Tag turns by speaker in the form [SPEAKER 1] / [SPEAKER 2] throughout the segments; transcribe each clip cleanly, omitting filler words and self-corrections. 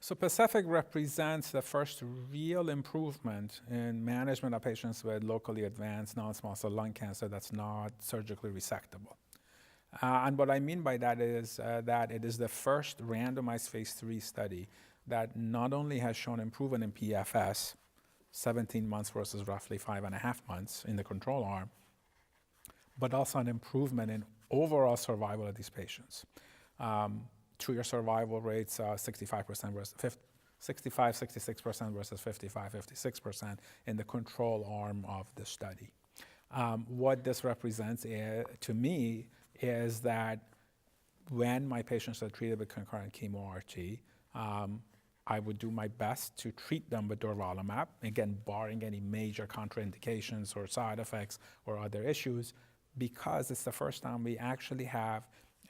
[SPEAKER 1] So Pacific represents the first real improvement in management of patients with locally advanced non-small cell lung cancer that's not surgically resectable. And what I mean by that is that it is the first randomized phase 3 study that not only has shown improvement in PFS, 17 months versus roughly 5.5 months in the control arm, but also an improvement in overall survival of these patients. 2-year survival rates are 65% versus 66% versus 56% in the control arm of the study. What this represents to me is that when my patients are treated with concurrent chemo-RT, I would do my best to treat them with durvalumab, again, barring any major contraindications or side effects or other issues, because it's the first time we actually have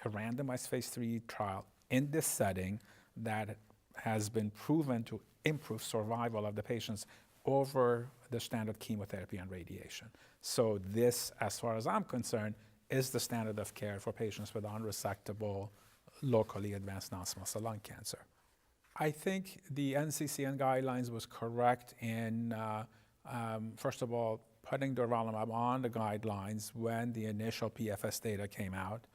[SPEAKER 1] a randomized phase 3 trial in this setting that has been proven to improve survival of the patients over the standard chemotherapy and radiation. So this, as far as I'm concerned, is the standard of care for patients with unresectable, locally advanced non-small cell lung cancer. I think the NCCN guidelines was correct in, first of all, putting durvalumab on the guidelines when the initial PFS data came out,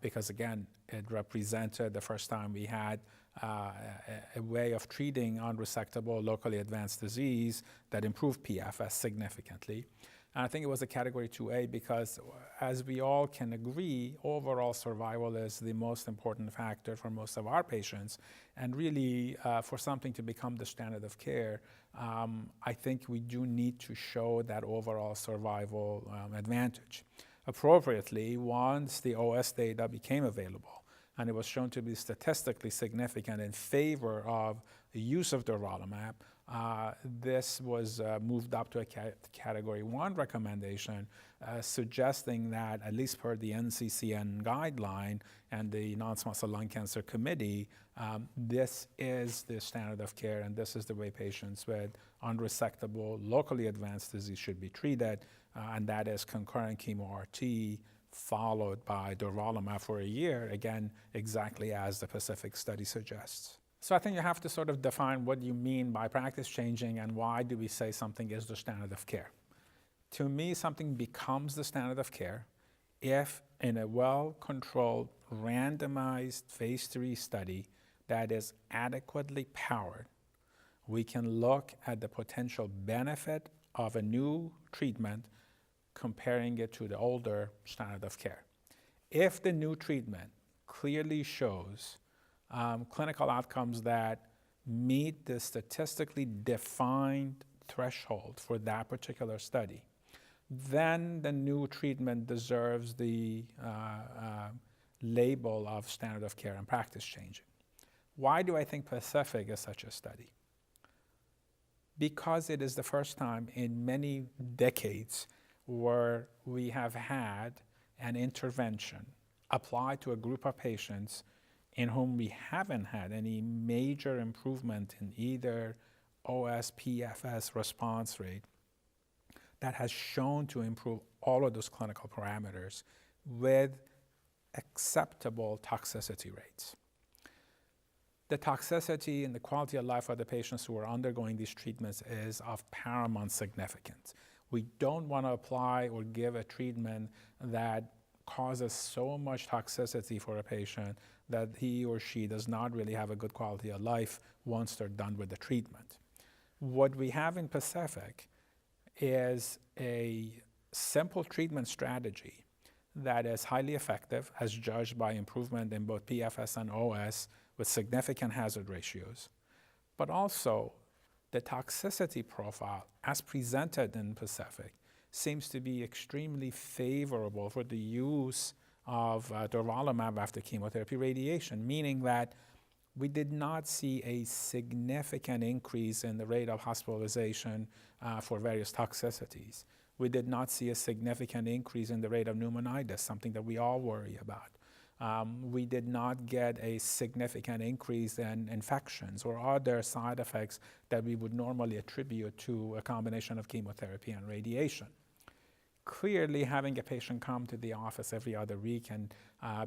[SPEAKER 1] because again, it represented the first time we had a way of treating unresectable, locally advanced disease that improved PFS significantly. And I think it was a category 2A because, as we all can agree, overall survival is the most important factor for most of our patients. And really, for something to become the standard of care, I think we do need to show that overall survival advantage. Appropriately, once the OS data became available, and it was shown to be statistically significant in favor of the use of durvalumab, this was moved up to a category 1 recommendation, suggesting that, at least per the NCCN guideline and the non-small cell lung cancer committee, this is the standard of care, and this is the way patients with unresectable, locally advanced disease should be treated, and that is concurrent chemo-RT followed by durvalumab for a year, again, exactly as the Pacific study suggests. So I think you have to sort of define what you mean by practice changing and why do we say something is the standard of care. To me, something becomes the standard of care if, in a well-controlled, randomized phase 3 study that is adequately powered, we can look at the potential benefit of a new treatment comparing it to the older standard of care. If the new treatment clearly shows clinical outcomes that meet the statistically defined threshold for that particular study, then the new treatment deserves the label of standard of care and practice changing. Why do I think Pacific is such a study? Because it is the first time in many decades where we have had an intervention applied to a group of patients in whom we haven't had any major improvement in either OS, PFS, response rate that has shown to improve all of those clinical parameters with acceptable toxicity rates. The toxicity and the quality of life of the patients who are undergoing these treatments is of paramount significance. We don't want to apply or give a treatment that causes so much toxicity for a patient that he or she does not really have a good quality of life once they're done with the treatment. What we have in Pacific is a simple treatment strategy that is highly effective, as judged by improvement in both PFS and OS with significant hazard ratios, but also the toxicity profile as presented in Pacific seems to be extremely favorable for the use of durvalumab after chemotherapy radiation, meaning that we did not see a significant increase in the rate of hospitalization for various toxicities. We did not see a significant increase in the rate of pneumonitis, something that we all worry about. We did not get a significant increase in infections or other side effects that we would normally attribute to a combination of chemotherapy and radiation. clearly having a patient come to the office every other week and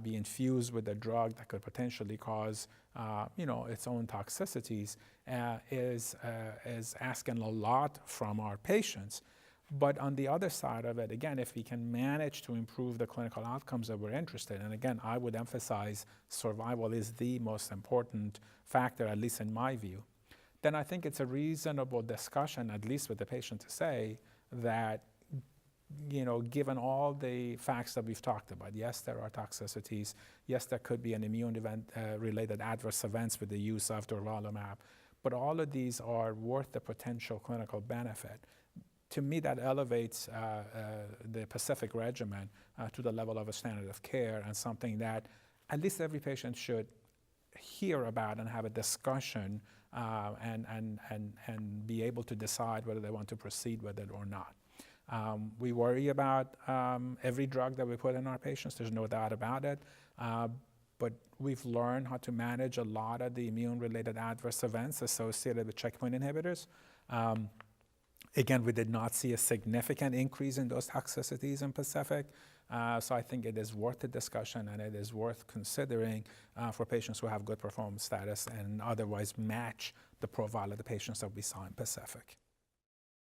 [SPEAKER 1] be infused with a drug that could potentially cause, its own toxicities is asking a lot from our patients. But on the other side of it, again, if we can manage to improve the clinical outcomes that we're interested in, and again, I would emphasize survival is the most important factor, at least in my view, then I think it's a reasonable discussion, at least with the patient, to say that, given all the facts that we've talked about, yes, there are toxicities, yes, there could be an immune event related adverse events with the use of durvalumab, but all of these are worth the potential clinical benefit. To me, that elevates the Pacific regimen to the level of a standard of care, and something that at least every patient should hear about and have a discussion and be able to decide whether they want to proceed with it or not. We worry about every drug that we put in our patients, there's no doubt about it, but we've learned how to manage a lot of the immune-related adverse events associated with checkpoint inhibitors. Again, we did not see a significant increase in those toxicities in Pacific, so I think it is worth the discussion, and it is worth considering for patients who have good performance status and otherwise match the profile of the patients that we saw in Pacific.